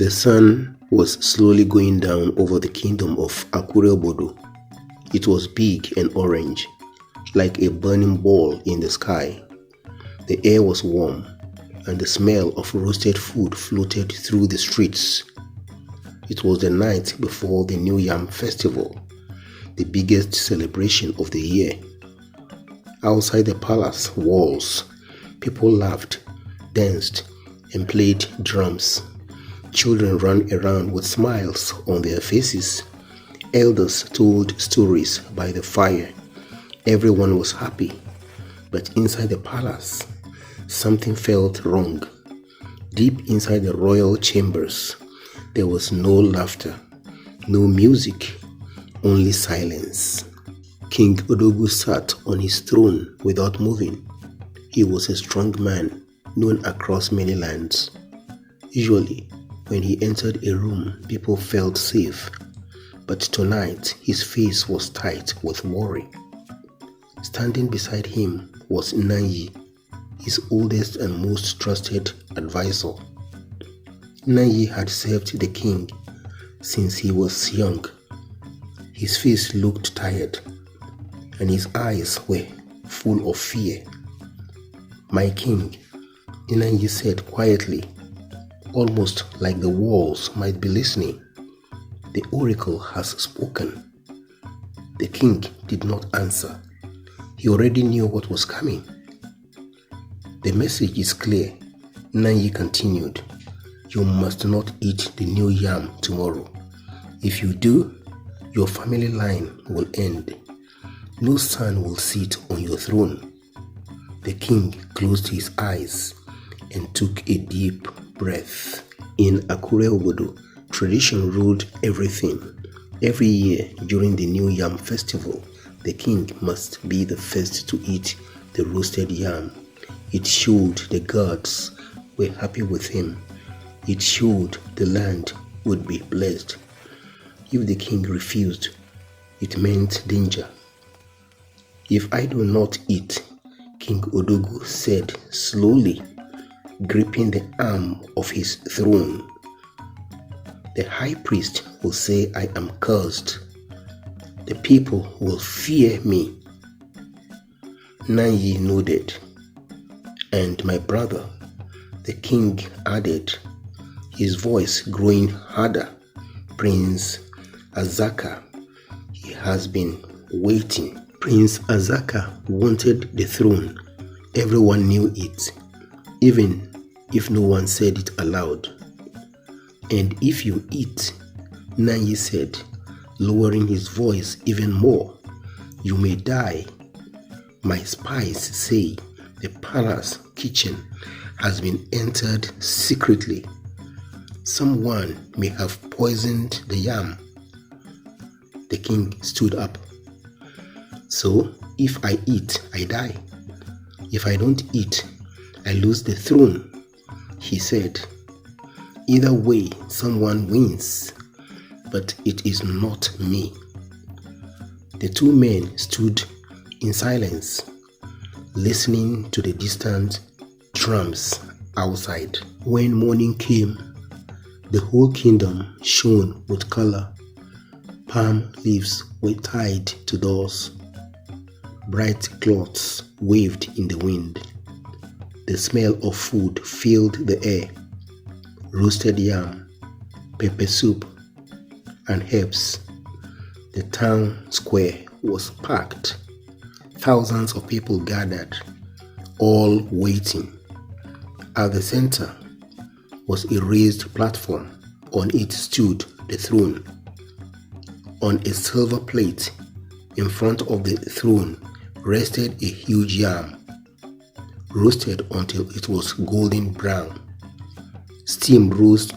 The sun was slowly going down over the kingdom of Akure-Obodo. It was big and orange, like a burning ball in the sky. The air was warm, and the smell of roasted food floated through the streets. It was the night before the new Yam Festival, the biggest celebration of the year. Outside the palace walls, people laughed, danced, and played drums. Children ran around with smiles on their faces. Elders told stories by the fire. Everyone was happy, but inside the palace, something felt wrong. Deep inside the royal chambers, there was no laughter, no music, only silence. King Odogwu sat on his throne without moving. He was a strong man, known across many lands. Usually, when he entered a room, people felt safe. But tonight, his face was tight with worry. Standing beside him was Nanyi, his oldest and most trusted advisor. Nanyi had served the king since he was young. His face looked tired, and his eyes were full of fear. "My king," Nanyi said quietly, almost like the walls might be listening. "The oracle has spoken." The king did not answer. He already knew what was coming. "The message is clear," Nanyi continued. "You must not eat the new yam tomorrow. If you do, your family line will end. No son will sit on your throne." The king closed his eyes and took a deep breath. In Akure-Obodo, tradition ruled everything. Every year during the new Yam Festival, the king must be the first to eat the roasted yam. It showed the gods were happy with him. It showed the land would be blessed. If the king refused, it meant danger. "If I do not eat," King Odogwu said slowly, gripping the arm of his throne, "the high priest will say I am cursed. The people will fear me." Nanyi nodded. "And my brother," the king added, his voice growing harder, "Prince Azaka, he has been waiting." Prince Azaka wanted the throne. Everyone knew it, even if no one said it aloud. "And if you eat," Nanyi said, lowering his voice even more, "you may die. My spies say the palace kitchen has been entered secretly. Someone may have poisoned the yam." The king stood up. "So, if I eat, I die. If I don't eat, I lose the throne," he said. "Either way, someone wins, but it is not me." The two men stood in silence, listening to the distant drums outside. When morning came, the whole kingdom shone with color. Palm leaves were tied to doors. Bright cloths waved in the wind. The smell of food filled the air. Roasted yam, pepper soup, and herbs. The town square was packed. Thousands of people gathered, all waiting. At the center was a raised platform. On it stood the throne. On a silver plate in front of the throne rested a huge yam, roasted until it was golden brown. Steam rose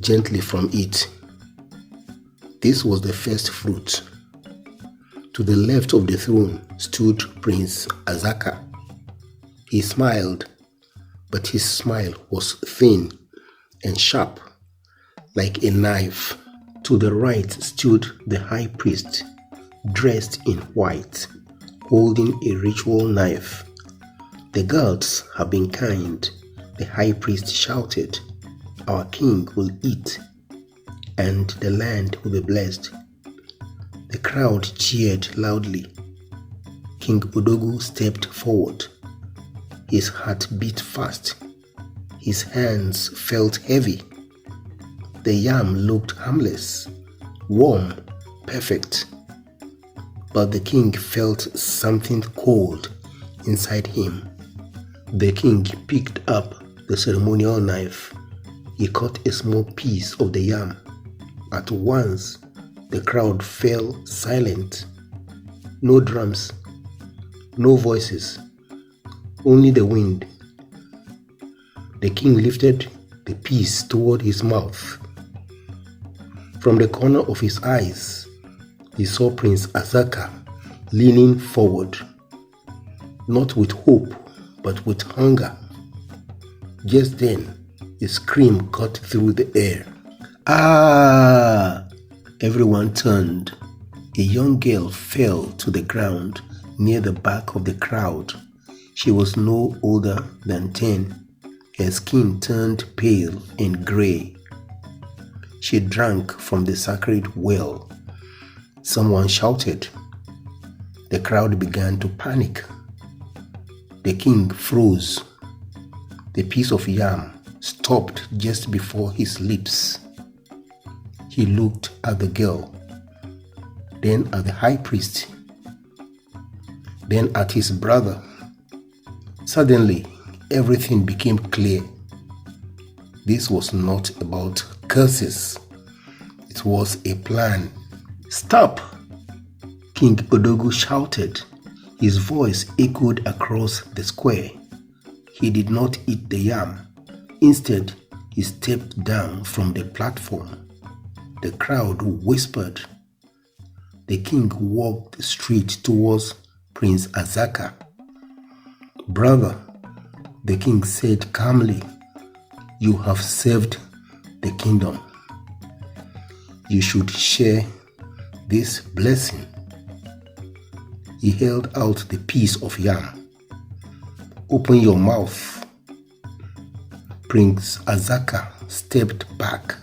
gently from it. This was the first fruit. To the left of the throne stood Prince Azaka. He smiled, but his smile was thin and sharp, like a knife. To the right stood the high priest, dressed in white, holding a ritual knife. "The gods have been kind," the high priest shouted. our king will eat, and the land will be blessed." The crowd cheered loudly. King Odogwu stepped forward. His heart beat fast. His hands felt heavy. The yam looked harmless, warm, perfect. But the king felt something cold inside him. The king picked up the ceremonial knife. He cut a small piece of the yam. At once, the crowd fell silent. No drums, no voices, only the wind. The king lifted the piece toward his mouth. From the corner of his eyes, he saw Prince Azaka leaning forward, not with hope, but with hunger. Just then, a scream cut through the air. "Ah!" Everyone turned. A young girl fell to the ground near the back of the crowd. She was no older than 10. Her skin turned pale and gray. She drank from the sacred well. Someone shouted. The crowd began to panic. The king froze. The piece of yam stopped just before his lips. He looked at the girl, then at the high priest, then at his brother. Suddenly, everything became clear. This was not about curses. It was a plan. "Stop!" King Odogwu shouted. His voice echoed across the square. He did not eat the yam. Instead, he stepped down from the platform. The crowd whispered. The king walked straight towards Prince Azaka. "Brother," the king said calmly, "you have served the kingdom. You should share this blessing." He held out the piece of yam. "Open your mouth." Prince Azaka stepped back.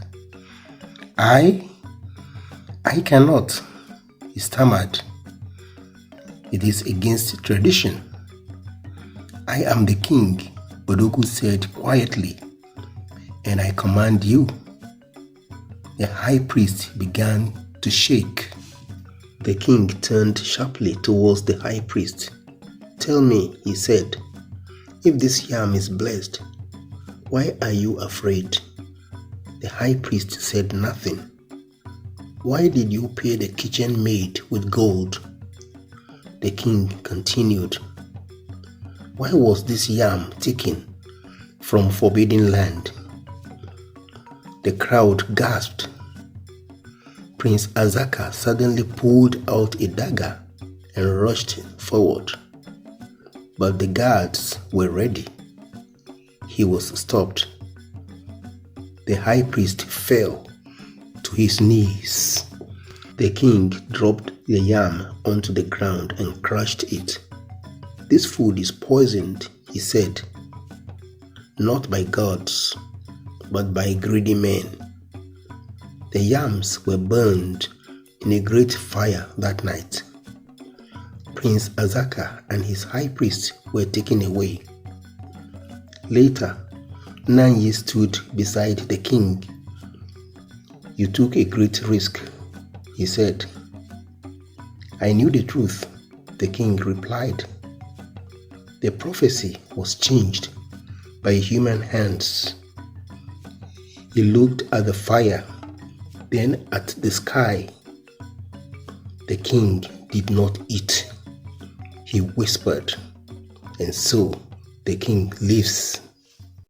I cannot," he stammered. "It is against tradition." "I am the king," Odogwu said quietly, "and I command you." The high priest began to shake. The king turned sharply towards the high priest. "Tell me," he said, "if this yam is blessed, why are you afraid?" The high priest said nothing. "Why did you pay the kitchen maid with gold?" The king continued. "Why was this yam taken from forbidden land?" The crowd gasped. Prince Azaka suddenly pulled out a dagger and rushed forward. But the guards were ready. He was stopped. The high priest fell to his knees. The king dropped the yam onto the ground and crushed it. "This food is poisoned," he said. "Not by gods, but by greedy men." The yams were burned in a great fire that night. Prince Azaka and his high priest were taken away. Later, Nanyi stood beside the king. "You took a great risk," he said. "I knew the truth," the king replied. "The prophecy was changed by human hands." He looked at the fire, then at the sky. The king did not eat. He whispered, and so the king lives.